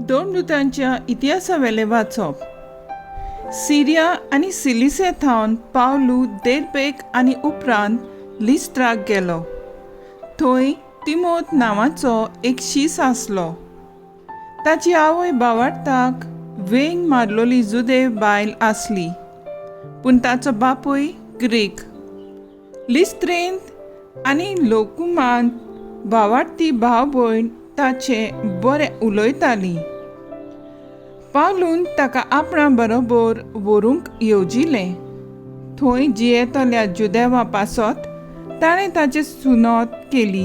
दोन दुतांच्या इतिहासावेले वाचप. सिरिया आनी सिलिसे थावन पावलू देरबेक आनी उपरांत लिस्त्राक गेलो. थंय तिमोथ नांवाचो एक शीस आसलो. ताची आवय भावार्थाक वेंग मारलोली जुदेव बायल आसली, पूण ताचो बापूय ग्रीक. लिस्त्रेंत आनी लोकुमांत भावार्थी भाव भयण ताचे बरें उलयतालीं. पावलून ताका आपणा बरोबर व्हरूंक येवजिलें. थंय जियेतल्या जुदेवा पासत ताणें ताची सुनोत केली,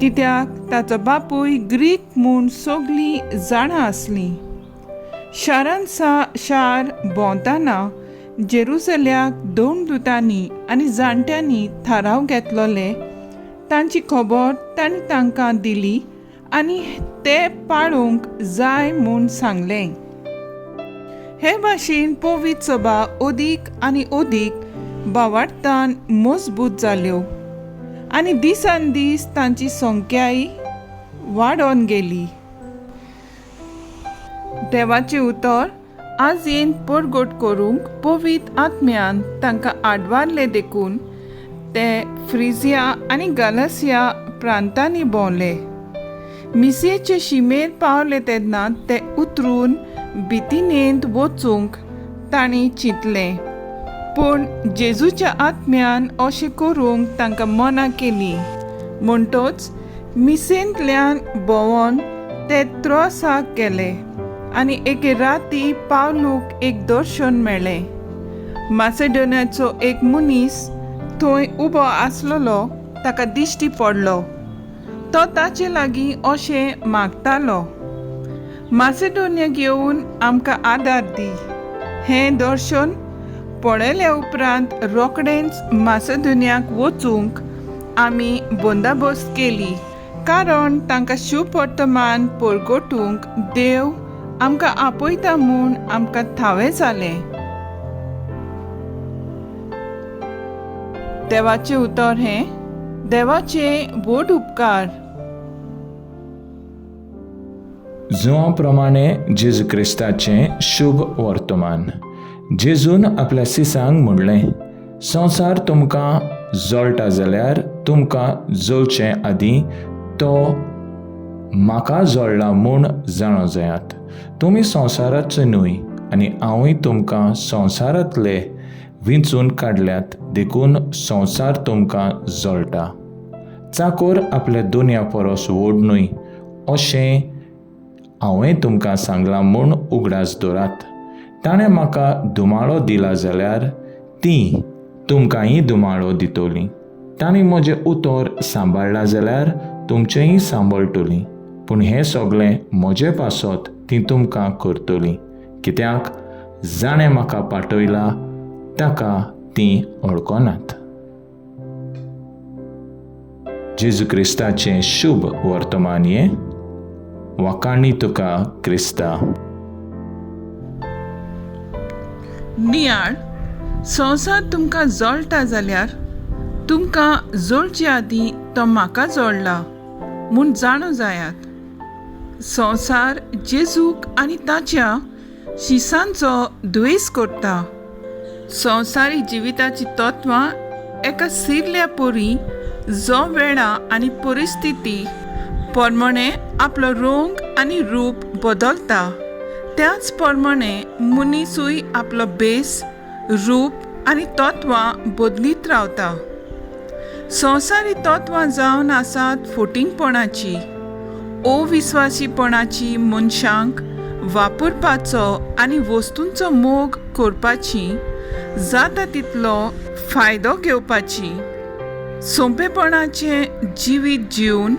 कित्याक ताचो बापूय ग्रीक म्हूण सगळीं जाणां आसलीं. शारान शार भोंवतना जेरुसल्याक दोन दुतांनी आनी जाणट्यांनी थाराव घेतलोले. तांची खबर तांणी तांकां दिली आनी ते पाळूंक जाय म्हूण सांगलें. हे भाशेन पवित्र सभा अदीक आनी अदीक भावार्थान मजबूत जाल्यो आनी दिसान दीस तांची संख्याय वाडोन गेली. देवाचें उतर आज येन परगट करूंक पवित्र आत्म्यान तांकां आडवारलें देखून ते फ्रिजिया आनी गालासिया प्रांतांनी भोंवले. मिसेचे शिमेर पावले तेन्ना ते उतरून बितिनेंत वचूंक तांणी चिंतलें, पूण जेजूच्या आत्म्यान अशें करूंक तांकां मना केली. म्हणटच मिसेंतल्यान भोंवून ते त्रोसाक गेले आनी एके राती पावलूक एक दर्शन मेळ्ळें. मासेडोनियाचो एक मनीस थंय उबो आसलोलो ताका दिश्टी पडलो. तो ताचे लागीं अशें मागतालो, मासेडोनियाक येवन आमकां आदार दी. हें दर्शन पळयल्या उपरांत रोखडेंच मासेडोनियाक वचूंक आमी बंदाबस्त केली, कारण तांकां शुभ वर्तमान परगटूंक देव आमकां आपयता म्हूण आमकां ठावें जालें. देवाचें उतर हें देवाचे व्हड उपकार. जुवा प्रमाणे जेजू क्रिस्ताचें शुभ वर्तमान. जेजून आपल्या सिसांक म्हणलें, संवसार तुमकां जळटा जाल्यार तुमकां जळचे आदीं तो म्हाका जळ्ळा म्हूण जाणो जायात. तुमी संवसाराचो न्हय आनी हांवूय तुमकां संवसारांतले विंचून काडल्यात देखून संवसार तुमकां जळटा. चाकोर आपल्या दोनया परस व्हड न्हय अशें हांवें तुमकां सांगलां म्हूण उगडास दवरात. ताणें म्हाका दुमाळो दिला जाल्यार ती तुमकांय दुमाळो दितली. ताणें म्हजें उतर सांबाळ्ळां जाल्यार तुमचेंय सांबाळटलीं. पूण हें सगळें म्हजे पासत ती तुमकां करतली, कित्याक जाणें म्हाका पाठयला ताका ती वळखनात. जेजू क्रिस्ताचें शुभ वर्तमान हें. वाकाणी तुका क्रिस्ता. नियाळ, संवसार तुमकां जळटा जाल्यार तुमकां जळचे आदीं तो म्हाका जळ्ळा म्हूण जाणो जायात. संवसार जेजूक आनी ताच्या शिसांचो द्वेस करता. संवसारी जिविताची तत्वां एका सिरल्या परी जो वेळा आनी परिस्थिती प्रमाणे आपलो रंग आनी रूप बदलता, त्याच प्रमाणे मनीसूय आपलो बेस, रूप आनी तत्वां बदलीत रावता. संवसारी तत्वां जावन आसात फटिंगपणाची, अविस्वासीपणाची, मनशांक वापरपाचो आनी वस्तूंचो मोग करपाची, जाता तितलो फायदो घेवपाची. सोंपेपणाचें जिवीत जिवन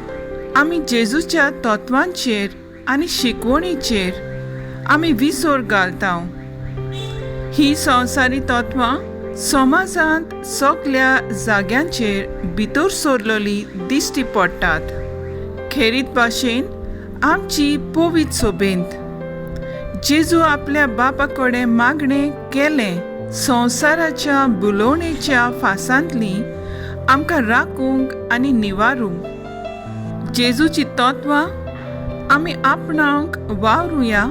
आमी जेजूच्या तत्वांचेर आनी शिकवणीचेर आमी विसर घालता. ही संवसारी तत्वां समाजांत सगळ्या जाग्यांचेर भितर सरलेली दिश्टी पडटात. खेरीत भाशेन आमची पवित्र सभेंत जेजू आपल्या बापा कडेन मागणें केलें, संवसाराच्या बुलोवणेच्या फासांतली आमकां राखूंक आनी निवारूंक. जेजूची तत्वां आमी आपणाक वावरुया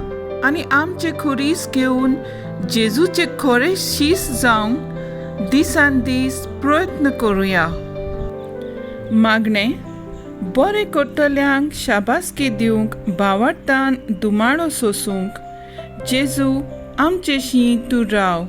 आनी आमचे खुरीस घेवन जेजूचे खरे शीस जावन दिसान दीस प्रयत्न करुया. मागणें. बरें करतल्यांक शाबासकी दिवंक भावार्थान दुमाळो सोसूंक जेजू आमचेशी तूं राव.